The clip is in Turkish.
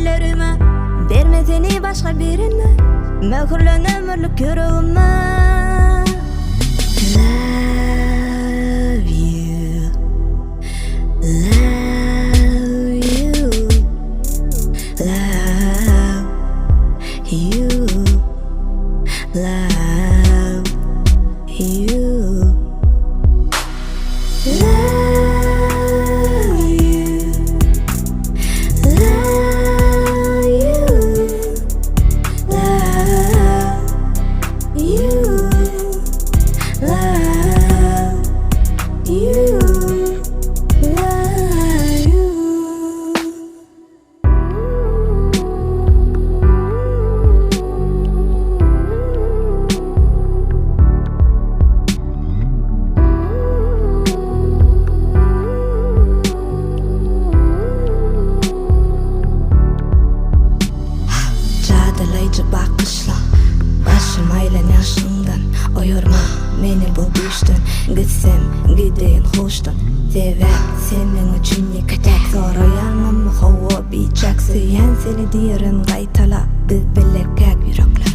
ellerime. Berme seni başka birine, möhürlen ömürlük yüreğime. Love you, love you, love you, love you, love you, love you, love you, love you, love you. Çağdalayıcı bakışla başım aylan yaşından oyurma meni bu düştün. Gitsem gideyim hoştan sever senin için yıkacak zor oyanmam hava bir çak süyen seni diyerin gaytala biz bilek yürekler.